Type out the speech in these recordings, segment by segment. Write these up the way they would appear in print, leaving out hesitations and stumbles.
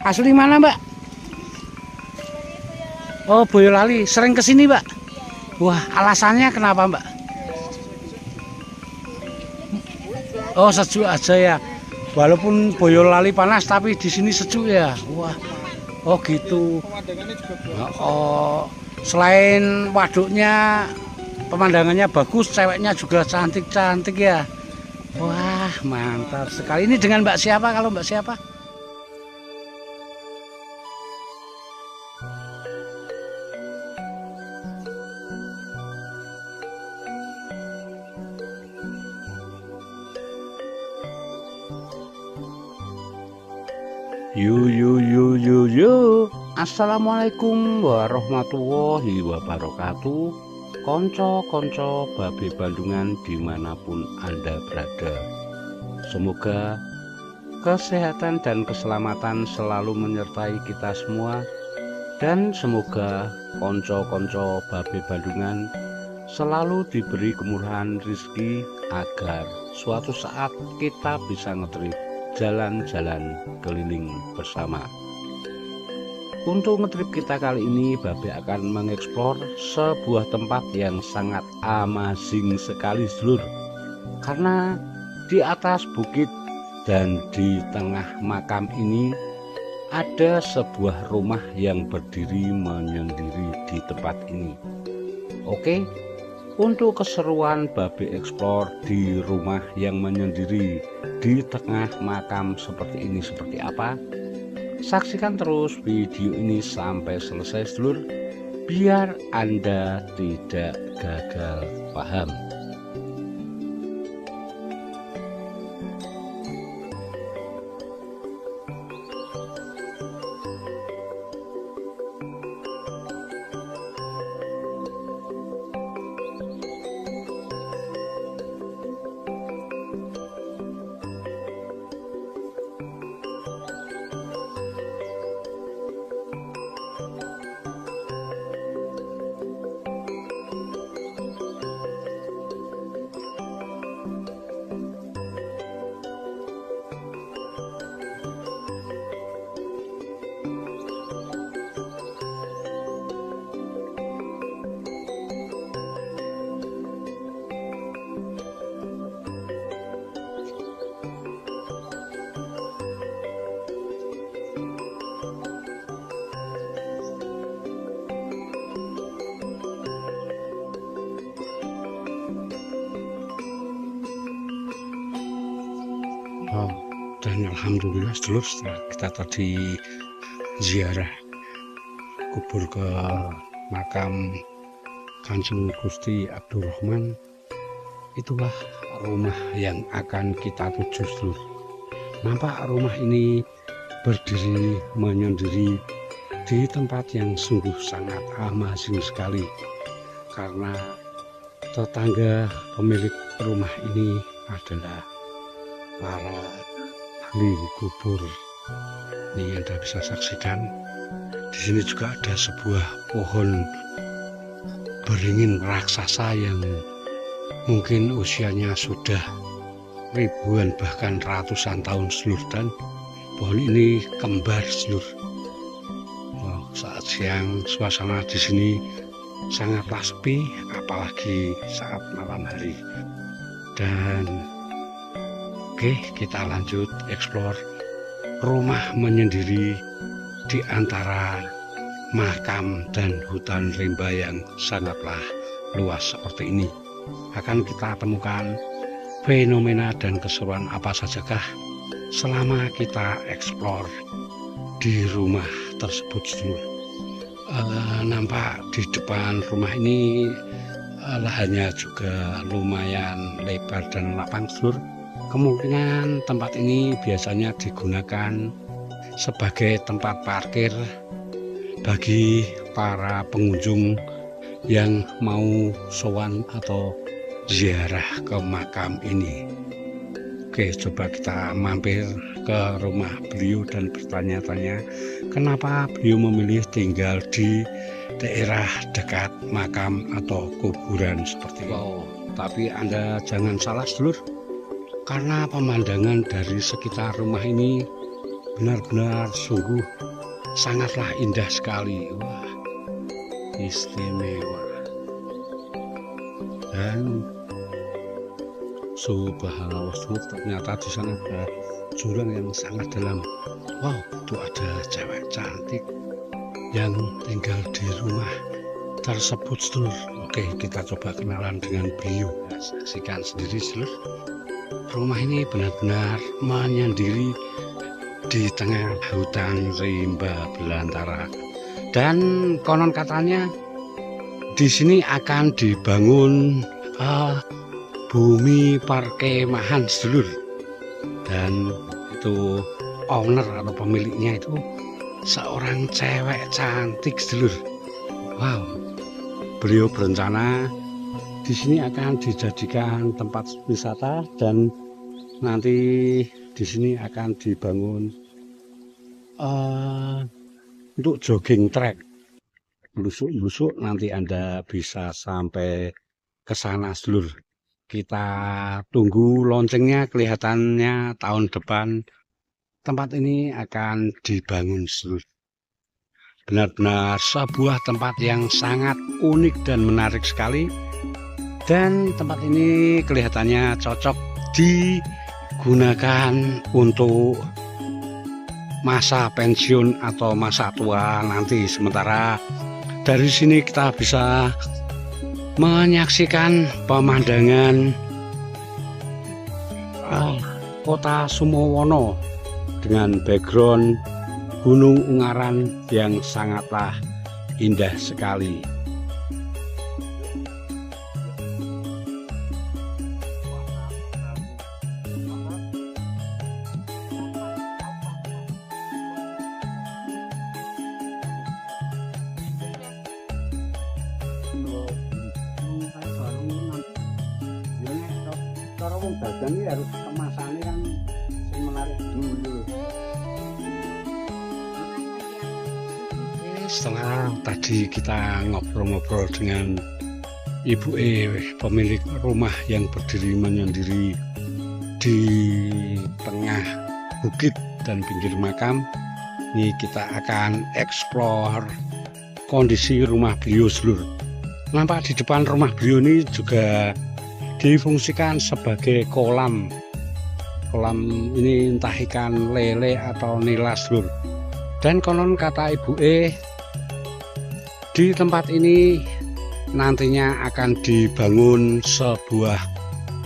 Asli mana, Mbak? Oh, Boyolali. Sering kesini, Mbak? Wah, alasannya kenapa, Mbak? Oh, sejuk aja ya. Walaupun Boyolali panas, tapi di sini sejuk ya. Wah, oh gitu. Oh, selain waduknya, pemandangannya bagus, ceweknya juga cantik-cantik ya. Wah, mantap sekali. Ini dengan Mbak siapa? Kalau Mbak siapa? Yu. Assalamualaikum warahmatullahi wabarakatuh. Konco-konco babe Bandungan dimanapun Anda berada. Semoga kesehatan dan keselamatan selalu menyertai kita semua. Dan semoga konco-konco babe Bandungan selalu diberi kemurahan rezeki agar suatu saat kita bisa ngetrip jalan-jalan keliling bersama. Untuk ngetrip kita kali ini, Babe akan mengeksplor sebuah tempat yang sangat amazing sekali, Sedulur. Karena di atas bukit dan di tengah makam ini ada sebuah rumah yang berdiri menyendiri di tempat ini. Oke, untuk keseruan Babe eksplor di rumah yang menyendiri di tengah makam seperti ini seperti apa? Saksikan terus video ini sampai selesai, Sedulur, biar Anda tidak gagal paham. Oh, dan alhamdulillah, Sedulur, setelah kita tadi ziarah kubur ke makam Kanjeng Gusti Abdurrahman, itulah rumah yang akan kita tuju, Sedulur. Nampak rumah ini berdiri menyendiri di tempat yang sungguh sangat amazing sekali, karena tetangga pemilik rumah ini adalah para ahli kubur. Ini Anda bisa saksikan. Di sini juga ada sebuah pohon beringin raksasa yang mungkin usianya sudah ribuan bahkan ratusan tahun, Sedulur, dan pohon ini kembar, Sedulur. Wow, saat siang suasana di sini sangatlah sepi, apalagi saat malam hari. Dan oke, kita lanjut eksplor rumah menyendiri di antara makam dan hutan rimba yang sangatlah luas seperti ini. Akan kita temukan fenomena dan keseruan apa sajakah selama kita eksplor di rumah tersebut, Sedulur. Nampak di depan rumah ini lahannya juga lumayan lebar dan lapang, Sedulur. Kemungkinan tempat ini biasanya digunakan sebagai tempat parkir bagi para pengunjung yang mau sowan atau ziarah ke makam ini. Oke, coba kita mampir ke rumah beliau dan bertanya-tanya kenapa beliau memilih tinggal di daerah dekat makam atau kuburan seperti ini. Wow, tapi Anda jangan salah, Sedulur, karena pemandangan dari sekitar rumah ini benar-benar sungguh sangatlah indah sekali. Wah, istimewa. Dan subhanallah, ternyata di sana ada jurang yang sangat dalam. Wow, itu ada cewek cantik yang tinggal di rumah tersebut, Sedulur. Oke, kita coba kenalan dengan beliau. Saksikan sendiri, Sedulur. Rumah ini benar-benar menyendiri di tengah hutan rimba belantara. Dan konon katanya di sini akan dibangun bumi perkemahan, Sedulur. Dan itu owner atau pemiliknya itu seorang cewek cantik, Sedulur. Wow, beliau berencana di sini akan dijadikan tempat wisata dan nanti di sini akan dibangun untuk jogging track. Lusuk-lusuk nanti Anda bisa sampai ke sana, Sedulur. Kita tunggu loncengnya, kelihatannya tahun depan tempat ini akan dibangun, Sedulur. Benar-benar sebuah tempat yang sangat unik dan menarik sekali. Dan tempat ini kelihatannya cocok digunakan untuk masa pensiun atau masa tua nanti. Sementara dari sini kita bisa menyaksikan pemandangan kota Sumowono dengan background Gunung Ungaran yang sangatlah indah sekali. Cara wong dagang ini harus kemasannya kan menarik dulu. Setelah tadi kita ngobrol-ngobrol dengan Ibu pemilik rumah yang berdiri menyendiri di tengah bukit dan pinggir makam, ini kita akan eksplor kondisi rumah beliau, Sedulur. Nampak di depan rumah beliau ini juga difungsikan sebagai kolam. Kolam ini entah ikan lele atau nila, Sedulur. Dan konon kata Ibu di tempat ini nantinya akan dibangun sebuah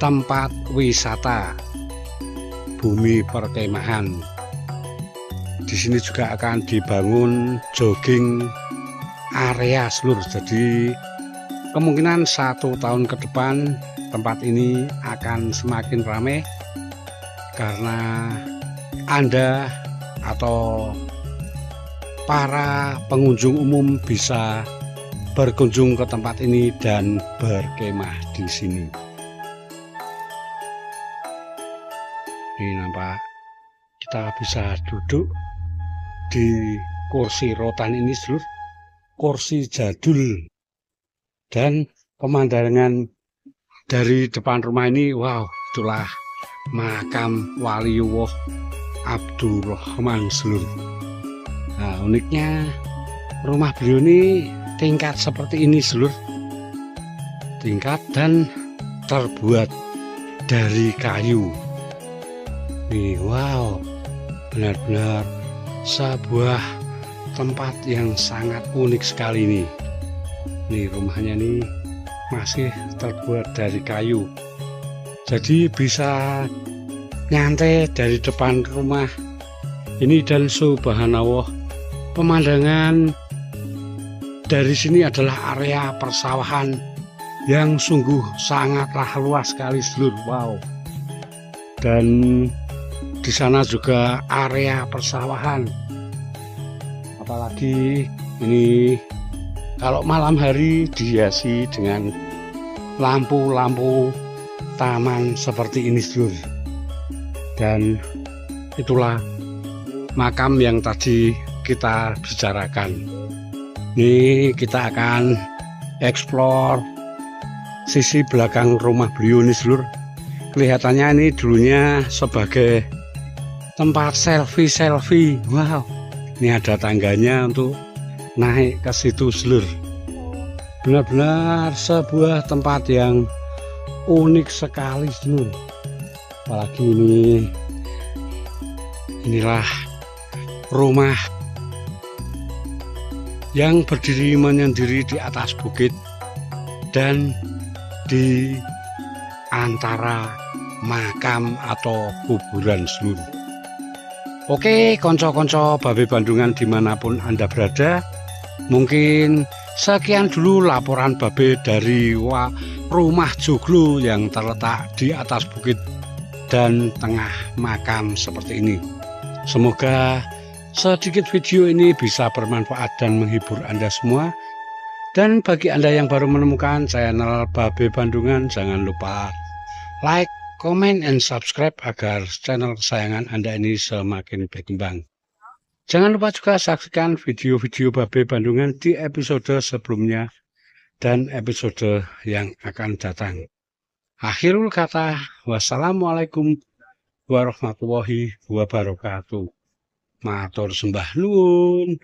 tempat wisata bumi perkemahan. Di sini juga akan dibangun jogging area, Sedulur. Jadi kemungkinan 1 tahun ke depan tempat ini akan semakin ramai karena Anda atau para pengunjung umum bisa berkunjung ke tempat ini dan berkemah di sini. Ini nampak kita bisa duduk di kursi rotan ini, Sedulur. Kursi jadul. Dan pemandangan dari depan rumah ini, wow, itulah makam Waliullah Abdurrahman, Sedulur. Nah, uniknya rumah beliau ini tingkat seperti ini, Sedulur. Tingkat dan terbuat dari kayu. Nih, wow, benar-benar sebuah tempat yang sangat unik sekali nih. Nih, rumahnya nih masih terbuat dari kayu. Jadi bisa nyantai dari depan rumah ini dan subhanallah, pemandangan dari sini adalah area persawahan yang sungguh sangatlah luas sekali, Sedulur. Wow. Dan di sana juga area persawahan. Apalagi ini kalau malam hari dihiasi dengan lampu-lampu taman seperti ini, Sedulur. Dan itulah makam yang tadi kita bicarakan. Ini kita akan eksplor sisi belakang rumah beliau ini, Sedulur. Kelihatannya ini dulunya sebagai tempat selfie. Wow, ini ada tangganya untuk naik ke situ Sedulur. Benar-benar sebuah tempat yang unik sekali Sedulur. Apalagi inilah rumah yang berdiri menyendiri di atas bukit dan di antara makam atau kuburan Sedulur. Oke, konco-konco Babe Bandungan dimanapun Anda berada, mungkin sekian dulu laporan Babe dari rumah joglo yang terletak di atas bukit dan tengah makam seperti ini. Semoga sedikit video ini bisa bermanfaat dan menghibur Anda semua. Dan bagi Anda yang baru menemukan channel Babe Bandungan, jangan lupa like, comment, and subscribe agar channel kesayangan Anda ini semakin berkembang. Jangan lupa juga saksikan video-video Babe Bandungan di episode sebelumnya dan episode yang akan datang. Akhirul kata, wassalamualaikum warahmatullahi wabarakatuh. Matur sembah nuwun.